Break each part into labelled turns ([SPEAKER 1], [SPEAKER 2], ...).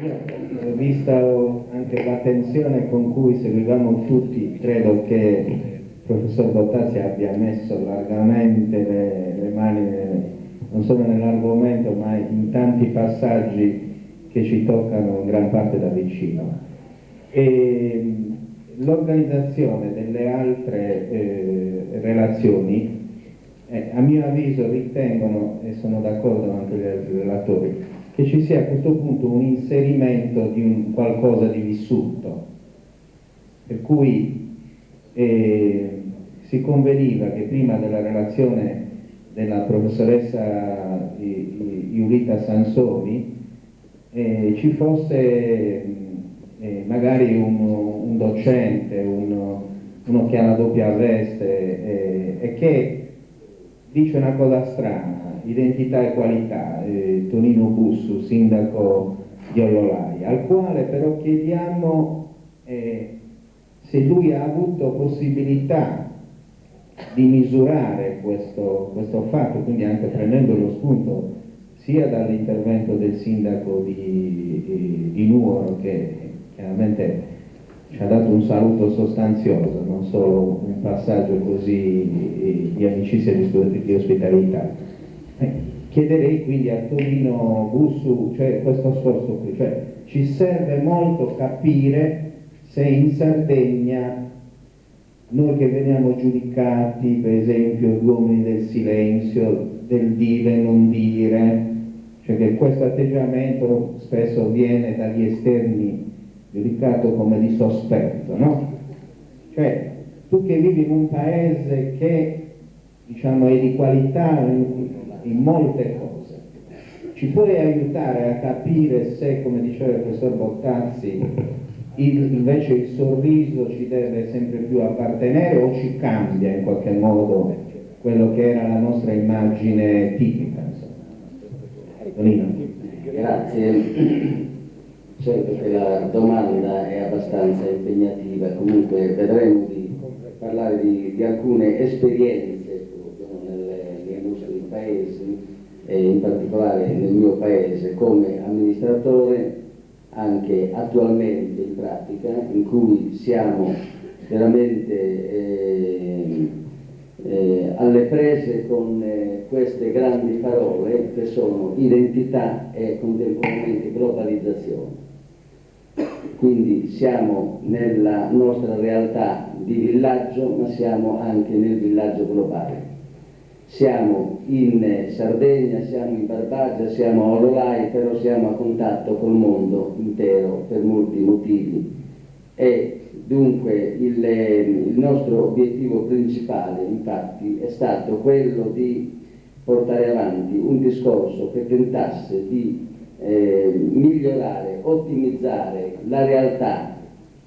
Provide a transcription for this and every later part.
[SPEAKER 1] Io, vista anche l'attenzione con cui seguivamo tutti, credo che il professor Bottazzi abbia messo largamente le mani non solo nell'argomento, ma in tanti passaggi che ci toccano in gran parte da vicino. E l'organizzazione delle altre relazioni, a mio avviso, ritengono, e sono d'accordo anche gli altri relatori, che ci sia a questo punto un inserimento di un qualcosa di vissuto, per cui si conveniva che prima della relazione della professoressa Iulita Sansoni ci fosse magari un docente, uno che ha la doppia veste e che dice una cosa strana, identità e qualità, Tonino Bussu, sindaco di Ollolai, al quale però chiediamo se lui ha avuto possibilità di misurare questo fatto, quindi anche prendendo lo spunto sia dall'intervento del sindaco di Nuoro, che chiaramente ci ha dato un saluto sostanzioso, non solo un passaggio così di amicizia e di ospitalità. Chiederei quindi a Tonino Bussu, cioè questo sforzo qui, cioè ci serve molto capire se in Sardegna noi che veniamo giudicati, per esempio, gli uomini del silenzio, del dire e non dire, cioè che questo atteggiamento spesso viene dagli esterni giudicato come di sospetto, no? Cioè, tu che vivi in un paese che, diciamo, è di qualità in molte cose, ci puoi aiutare a capire se, come diceva il professor Bottazzi, invece il sorriso ci deve sempre più appartenere o ci cambia in qualche modo quello che era la nostra immagine tipica, insomma.
[SPEAKER 2] Grazie. Certo che la domanda è abbastanza impegnativa, comunque vedremo di parlare di alcune esperienze nei nostri paesi e in particolare nel mio paese come amministratore, anche attualmente in pratica, in cui siamo veramente alle prese con queste grandi parole che sono identità e contemporaneamente globalizzazione. Quindi siamo nella nostra realtà di villaggio, ma siamo anche nel villaggio globale. Siamo in Sardegna, siamo in Barbagia, siamo a Ollolai, però siamo a contatto col mondo intero per molti motivi. E dunque il nostro obiettivo principale, infatti, è stato quello di portare avanti un discorso che tentasse di migliorare, ottimizzare la realtà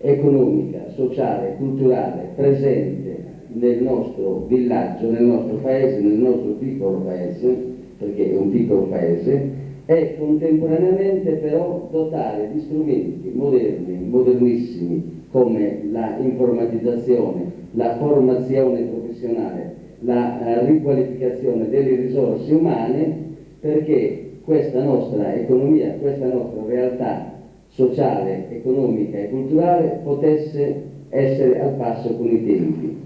[SPEAKER 2] economica, sociale, culturale presente nel nostro villaggio, nel nostro paese, nel nostro piccolo paese, perché è un piccolo paese, e contemporaneamente però dotare di strumenti moderni, modernissimi, come la informatizzazione, la formazione professionale, la riqualificazione delle risorse umane, perché questa nostra economia, questa nostra realtà sociale, economica e culturale potesse essere al passo con i tempi.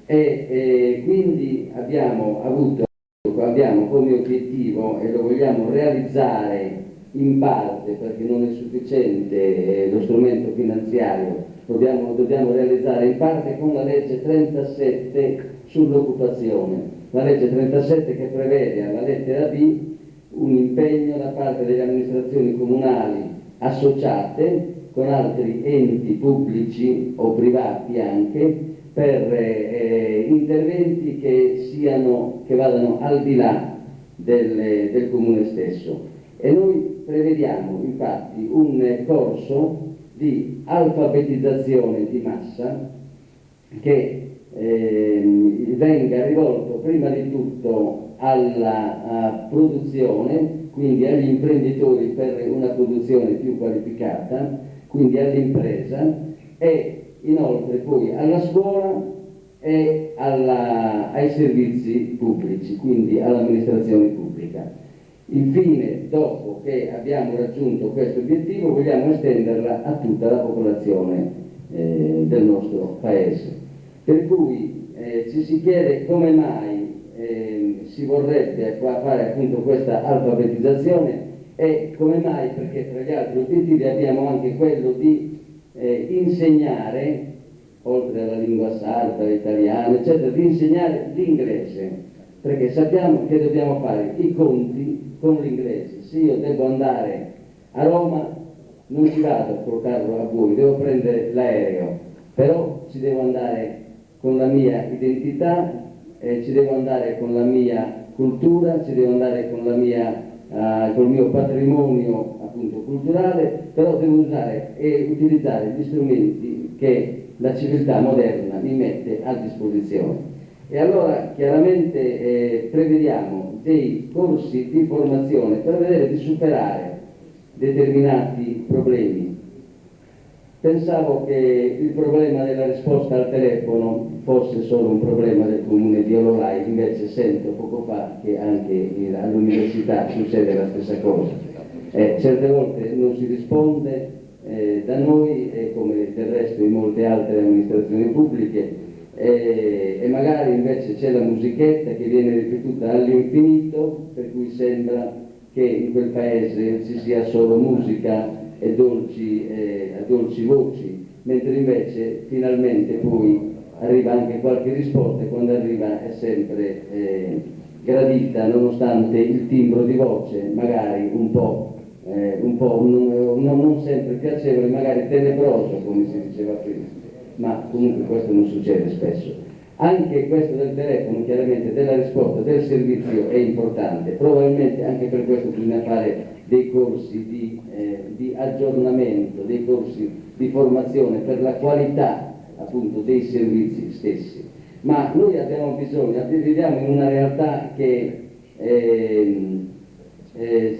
[SPEAKER 2] E quindi abbiamo come obiettivo, e lo vogliamo realizzare in parte perché non è sufficiente lo strumento finanziario, dobbiamo realizzare in parte con la legge 37 sull'occupazione, la legge 37 che prevede alla lettera B un impegno da parte delle amministrazioni comunali associate con altri enti pubblici o privati anche per interventi che vadano al di là del comune stesso. E noi prevediamo infatti un corso di alfabetizzazione di massa che venga rivolto prima di tutto alla produzione, quindi agli imprenditori per una produzione più qualificata, quindi all'impresa, e inoltre poi alla scuola e ai servizi pubblici, quindi all'amministrazione pubblica. Infine, dopo che abbiamo raggiunto questo obiettivo, vogliamo estenderla a tutta la popolazione del nostro Paese. Per cui ci si chiede come mai si vorrebbe fare appunto questa alfabetizzazione e come mai, perché tra gli altri obiettivi abbiamo anche quello di insegnare, oltre alla lingua sarda, italiana, eccetera, di insegnare l'inglese, perché sappiamo che dobbiamo fare i conti con l'inglese. Se io devo andare a Roma, non ci vado col carro a voi, devo prendere l'aereo, però ci devo andare con la mia identità, ci devo andare con la mia cultura, ci devo andare con col mio patrimonio appunto culturale, però devo usare e utilizzare gli strumenti che la civiltà moderna mi mette a disposizione. E allora chiaramente prevediamo dei corsi di formazione per vedere di superare determinati problemi. Pensavo che il problema della risposta al telefono fosse solo un problema del comune di Ololai, invece sento poco fa che anche all'università succede la stessa cosa. Certe volte non si risponde da noi, come del resto in molte altre amministrazioni pubbliche, e magari invece c'è la musichetta che viene ripetuta all'infinito, per cui sembra che in quel paese ci sia solo musica e dolci voci, mentre invece finalmente poi arriva anche qualche risposta e quando arriva è sempre gradita, nonostante il timbro di voce magari un po' non sempre piacevole, magari tenebroso come si diceva prima, ma comunque questo non succede spesso. Anche questo del telefono, chiaramente della risposta, del servizio è importante, probabilmente anche per questo bisogna fare dei corsi di aggiornamento, dei corsi di formazione per la qualità appunto dei servizi stessi. Ma noi abbiamo bisogno, viviamo in una realtà che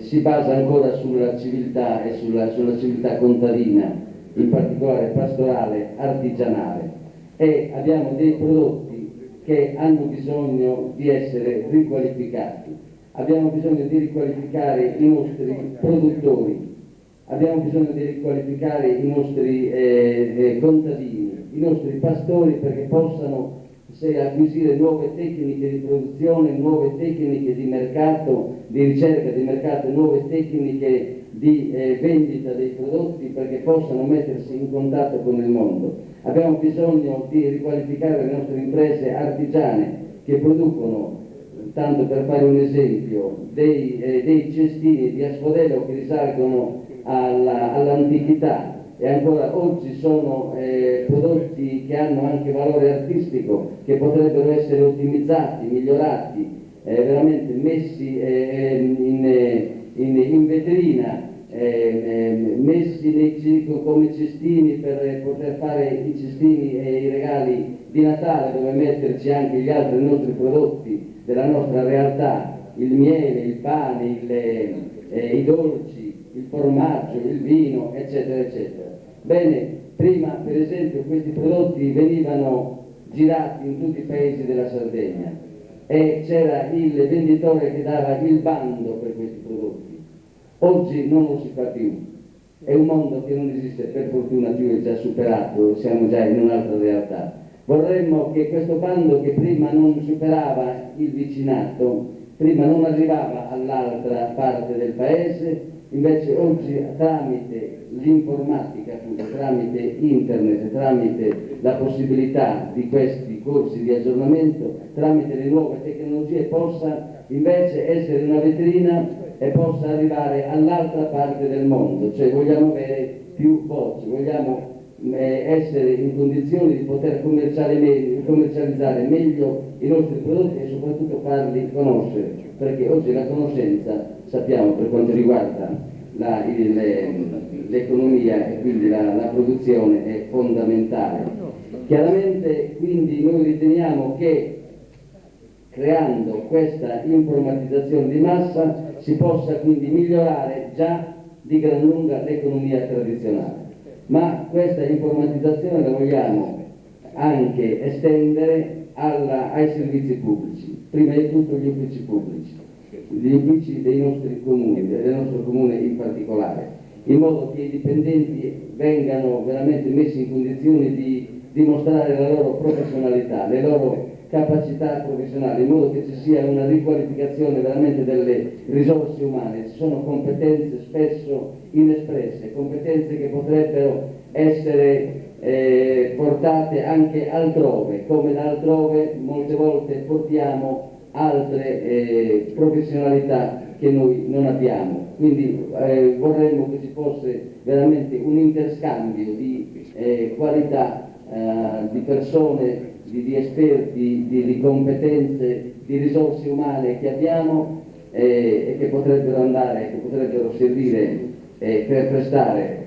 [SPEAKER 2] si basa ancora sulla civiltà e sulla civiltà contadina, in particolare pastorale, artigianale, e abbiamo dei prodotti che hanno bisogno di essere riqualificati. Abbiamo bisogno di riqualificare i nostri produttori, abbiamo bisogno di riqualificare i nostri contadini, i nostri pastori, perché possano acquisire nuove tecniche di produzione, nuove tecniche di mercato, di ricerca di mercato, nuove tecniche di vendita dei prodotti, perché possano mettersi in contatto con il mondo. Abbiamo bisogno di riqualificare le nostre imprese artigiane che producono, tanto per fare un esempio, dei cestini di Asfodelo che risalgono all'antichità e ancora oggi sono prodotti che hanno anche valore artistico, che potrebbero essere ottimizzati, migliorati, veramente messi in vetrina, messi come cestini per poter fare i cestini e i regali di Natale, dove metterci anche gli altri nostri prodotti della nostra realtà, il miele, il pane, i dolci, il formaggio, il vino, eccetera, eccetera. Bene, prima per esempio questi prodotti venivano girati in tutti i paesi della Sardegna e c'era il venditore che dava il bando per questi prodotti. Oggi non lo si fa più, è un mondo che non esiste, per fortuna più, è già superato, siamo già in un'altra realtà. Vorremmo che questo bando, che prima non superava il vicinato, prima non arrivava all'altra parte del paese, invece oggi tramite l'informatica, appunto, tramite internet, tramite la possibilità di questi corsi di aggiornamento, tramite le nuove tecnologie, possa invece essere una vetrina e possa arrivare all'altra parte del mondo. Cioè vogliamo avere più voci, vogliamo essere in condizioni di poter commercializzare meglio i nostri prodotti e soprattutto farli conoscere, perché oggi la conoscenza, sappiamo, per quanto riguarda l'economia e quindi la produzione, è fondamentale. Chiaramente quindi noi riteniamo che creando questa informatizzazione di massa si possa quindi migliorare già di gran lunga l'economia tradizionale, ma questa informatizzazione la vogliamo anche estendere ai servizi pubblici, prima di tutto gli uffici pubblici. gli uffici dei nostri comuni, del nostro comune in particolare, in modo che i dipendenti vengano veramente messi in condizioni di dimostrare la loro professionalità, le loro capacità professionali, in modo che ci sia una riqualificazione veramente delle risorse umane. Ci sono competenze spesso inespresse, competenze che potrebbero essere portate anche altrove, come da altrove molte volte portiamo altre professionalità che noi non abbiamo. Quindi vorremmo che ci fosse veramente un interscambio di qualità, di persone, di esperti, di competenze, di risorse umane che abbiamo e che potrebbero andare, che potrebbero servire per prestare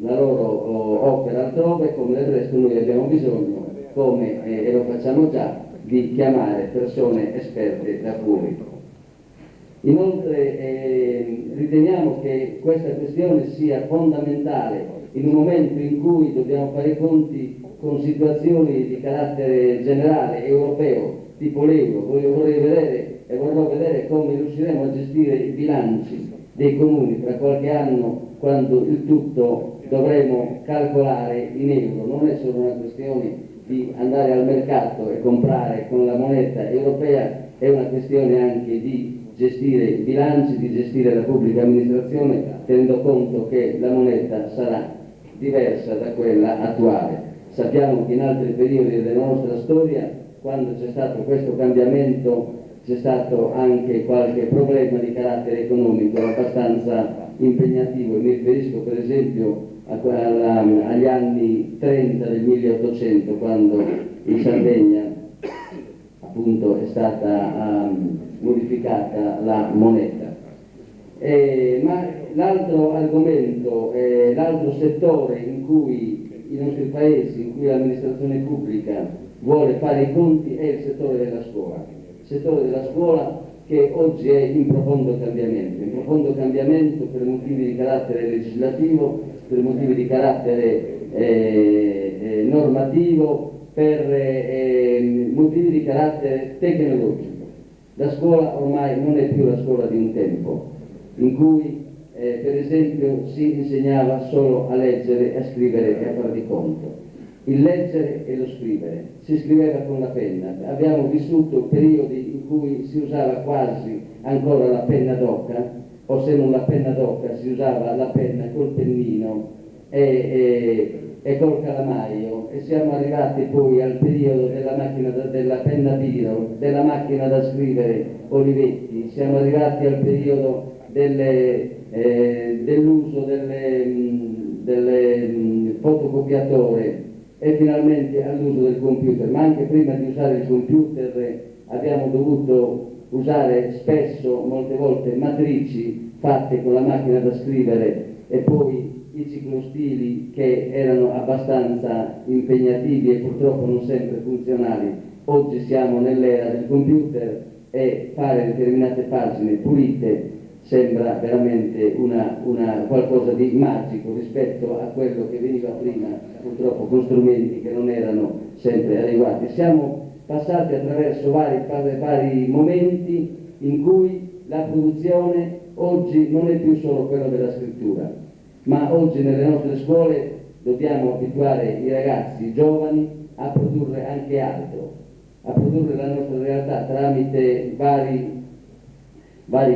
[SPEAKER 2] la loro opera altrove, come del resto noi abbiamo bisogno, come e lo facciamo già, di chiamare persone esperte da fuori. Inoltre riteniamo che questa questione sia fondamentale in un momento in cui dobbiamo fare i conti con situazioni di carattere generale, europeo, tipo l'euro. Vorrò vedere come riusciremo a gestire i bilanci dei comuni tra qualche anno, quando il tutto dovremo calcolare in euro. Non è solo una questione di andare al mercato e comprare con la moneta europea, è una questione anche di gestire i bilanci, di gestire la pubblica amministrazione, tenendo conto che la moneta sarà diversa da quella attuale. Sappiamo che in altri periodi della nostra storia, quando c'è stato questo cambiamento, c'è stato anche qualche problema di carattere economico abbastanza impegnativo. Mi riferisco per esempio agli anni 30 del 1800, quando in Sardegna appunto è stata modificata la moneta. Ma l'altro argomento, l'altro settore in cui i nostri paesi, in cui l'amministrazione pubblica vuole fare i conti, è il settore della scuola. Il settore della scuola che oggi è in profondo cambiamento per motivi di carattere legislativo, per motivi di carattere normativo, per motivi di carattere tecnologico. La scuola ormai non è più la scuola di un tempo, in cui per esempio si insegnava solo a leggere, a scrivere e a fare di conto. Il leggere e lo scrivere, si scriveva con la penna. Abbiamo vissuto periodi in cui si usava quasi ancora la penna d'oca, o se non la penna d'oca si usava la penna col pennino e col calamaio, e siamo arrivati poi al periodo della macchina della penna biro, della macchina da scrivere Olivetti, siamo arrivati al periodo dell'uso del fotocopiatore e finalmente all'uso del computer. Ma anche prima di usare il computer abbiamo dovuto usare spesso, molte volte, matrici fatte con la macchina da scrivere e poi i ciclostili che erano abbastanza impegnativi e purtroppo non sempre funzionali. Oggi siamo nell'era del computer e fare determinate pagine pulite sembra veramente qualcosa di magico rispetto a quello che veniva prima, purtroppo con strumenti che non erano sempre adeguati. Siamo passati attraverso vari momenti in cui la produzione oggi non è più solo quella della scrittura, ma oggi nelle nostre scuole dobbiamo abituare i ragazzi, i giovani, a produrre anche altro, a produrre la nostra realtà tramite vari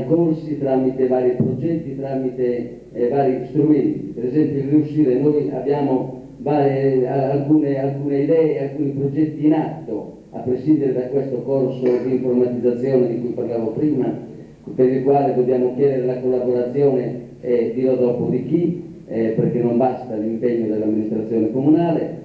[SPEAKER 2] corsi, tramite vari progetti, tramite vari strumenti. Per esempio il riuscire, noi abbiamo alcune idee, alcuni progetti in atto, a prescindere da questo corso di informatizzazione di cui parlavo prima, per il quale dobbiamo chiedere la collaborazione, dirò dopo di chi, perché non basta l'impegno dell'amministrazione comunale,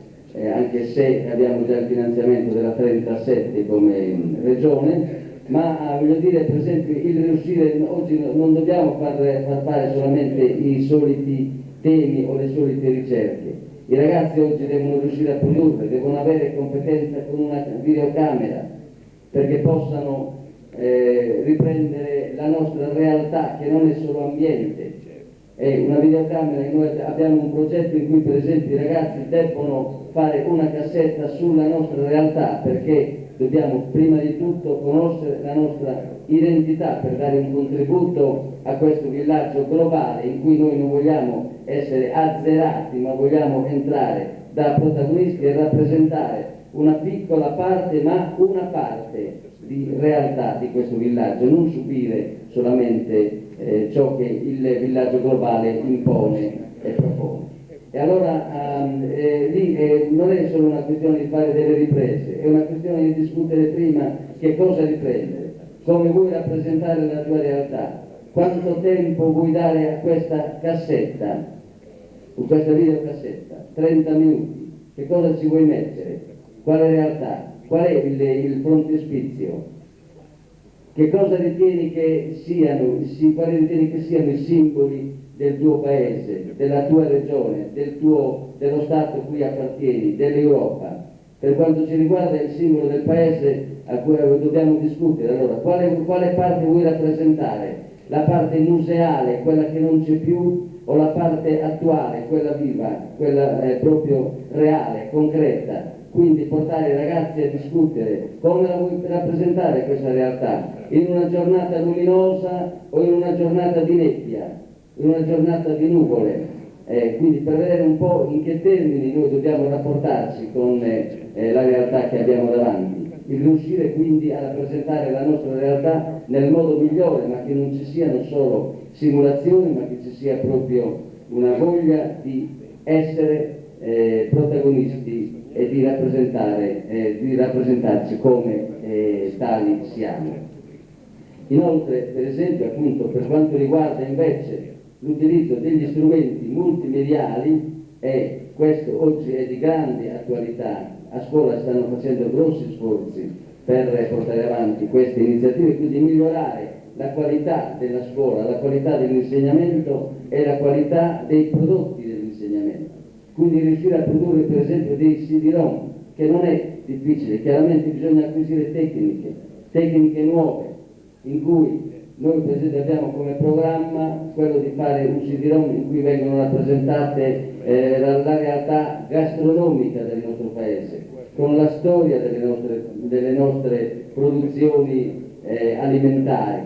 [SPEAKER 2] anche se abbiamo già il finanziamento della 37 come regione, ma voglio dire, per esempio, il riuscire, oggi non dobbiamo far fare solamente i soliti temi o le solite ricerche. I ragazzi oggi devono riuscire a produrre, devono avere competenza con una videocamera perché possano riprendere la nostra realtà, che non è solo ambiente. È una videocamera, noi abbiamo un progetto in cui per esempio i ragazzi debbono fare una cassetta sulla nostra realtà, perché dobbiamo prima di tutto conoscere la nostra identità per dare un contributo a questo villaggio globale in cui noi non vogliamo essere azzerati, ma vogliamo entrare da protagonisti e rappresentare una piccola parte, ma una parte di realtà di questo villaggio, non subire solamente ciò che il villaggio globale impone e propone. E allora lì non è solo una questione di fare delle riprese, è una questione di discutere prima che cosa riprendere, come vuoi rappresentare la tua realtà, quanto tempo vuoi dare a questa cassetta, questa videocassetta, 30 minuti, che cosa ci vuoi mettere, quale realtà, qual è il frontespizio, che cosa ritieni che siano, quali ritieni che siano i simboli del tuo paese, della tua regione, dello Stato a cui appartieni, dell'Europa. Per quanto ci riguarda il simbolo del paese a cui dobbiamo discutere, allora quale parte vuoi rappresentare? La parte museale, quella che non c'è più, o la parte attuale, quella viva, quella proprio reale, concreta? Quindi portare i ragazzi a discutere come la vuoi rappresentare questa realtà, in una giornata luminosa o in una giornata di nebbia, in una giornata di nuvole, quindi per vedere un po' in che termini noi dobbiamo rapportarci con la realtà che abbiamo davanti, il riuscire quindi a rappresentare la nostra realtà nel modo migliore, ma che non ci siano solo simulazioni, ma che ci sia proprio una voglia di essere protagonisti e di rappresentarci come tali siamo. Inoltre, per esempio, appunto, per quanto riguarda invece l'utilizzo degli strumenti multimediali, e questo oggi è di grande attualità, a scuola stanno facendo grossi sforzi per portare avanti queste iniziative, quindi migliorare la qualità della scuola, la qualità dell'insegnamento e la qualità dei prodotti dell'insegnamento. Quindi riuscire a produrre per esempio dei CD-ROM, che non è difficile, chiaramente bisogna acquisire tecniche nuove, in cui noi per esempio abbiamo come programma quello di fare un CD-ROM in cui vengono rappresentate la realtà gastronomica del nostro paese, con la storia delle nostre produzioni alimentari,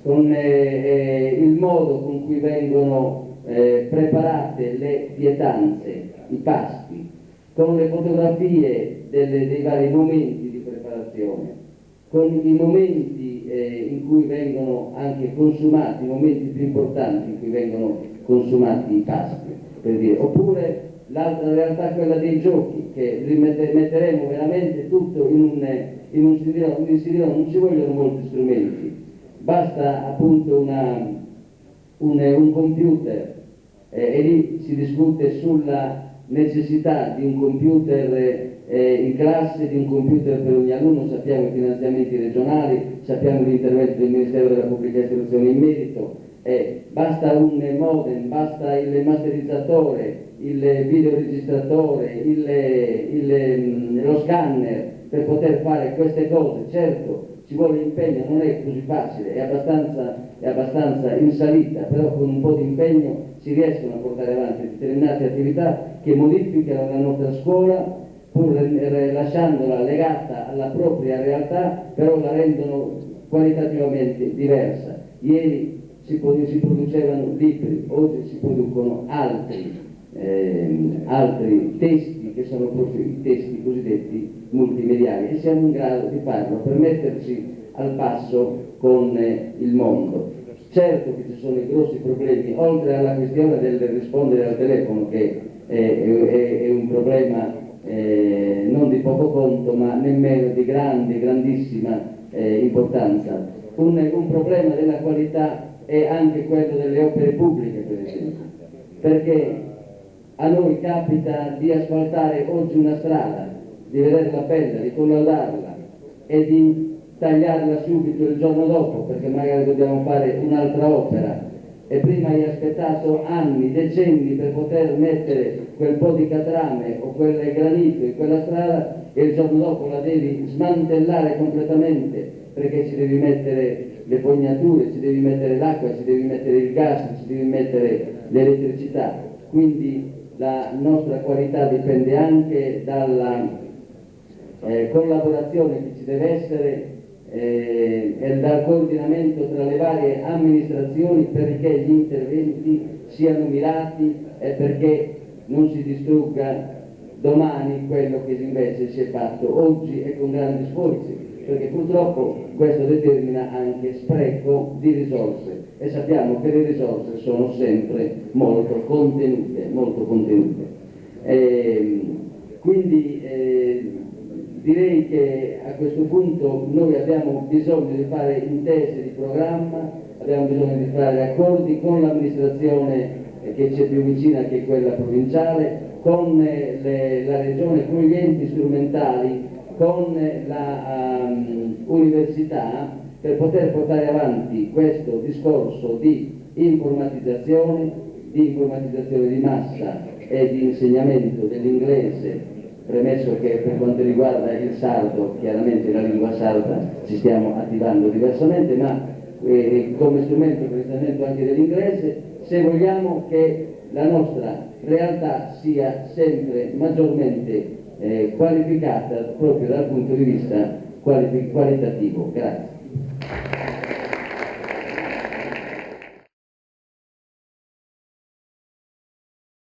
[SPEAKER 2] con il modo con cui vengono preparate le pietanze, i pasti, con le fotografie dei vari momenti di preparazione, con i momenti in cui vengono anche consumati, i momenti più importanti in cui vengono consumati i pasti, per dire. Oppure l'altra realtà, quella dei giochi, che metteremo veramente tutto in un CD-ROM, non ci vogliono molti strumenti, basta appunto un computer, e lì si discute sulla necessità di un computer in classe, di un computer per ogni alunno. Sappiamo i finanziamenti regionali, sappiamo l'intervento del Ministero della Pubblica Istruzione in merito, basta un modem, basta il masterizzatore, il videoregistratore, lo scanner per poter fare queste cose. Certo, ci vuole impegno, non è così facile, è abbastanza in salita, però con un po' di impegno si riescono a portare avanti determinate attività che modificano la nostra scuola, pur lasciandola legata alla propria realtà, però la rendono qualitativamente diversa. Ieri si producevano libri, oggi si producono altri testi, che sono proprio i testi cosiddetti multimediali, e siamo in grado di farlo per metterci al passo con il mondo. Certo che ci sono i grossi problemi, oltre alla questione del rispondere al telefono, che è un problema non di poco conto, ma nemmeno di grandissima importanza. Un problema della qualità è anche quello delle opere pubbliche, per esempio, perché a noi capita di asfaltare oggi una strada, di vederla bella, di collaudarla e di tagliarla subito il giorno dopo, perché magari dobbiamo fare un'altra opera, e prima hai aspettato anni, decenni per poter mettere quel po' di catrame o quel granito in quella strada, e il giorno dopo la devi smantellare completamente, perché ci devi mettere le fognature, ci devi mettere l'acqua, ci devi mettere il gas, ci devi mettere l'elettricità. Quindi la nostra qualità dipende anche dalla collaborazione che ci deve essere e dal coordinamento tra le varie amministrazioni perché gli interventi siano mirati e perché non si distrugga domani quello che invece si è fatto oggi e con grandi sforzi, perché purtroppo questo determina anche spreco di risorse e sappiamo che le risorse sono sempre molto contenute, molto contenute. Quindi direi che a questo punto noi abbiamo bisogno di fare intese di programma, abbiamo bisogno di fare accordi con l'amministrazione che c'è più vicina, che è quella provinciale, con la regione, con gli enti strumentali, con la università, per poter portare avanti questo discorso di informatizzazione di massa e di insegnamento dell'inglese, premesso che per quanto riguarda il sardo, chiaramente la lingua sarda ci stiamo attivando diversamente, ma come strumento per l'insegnamento anche dell'inglese, se vogliamo che la nostra realtà sia sempre maggiormente qualificata proprio dal punto di vista qualitativo. Grazie.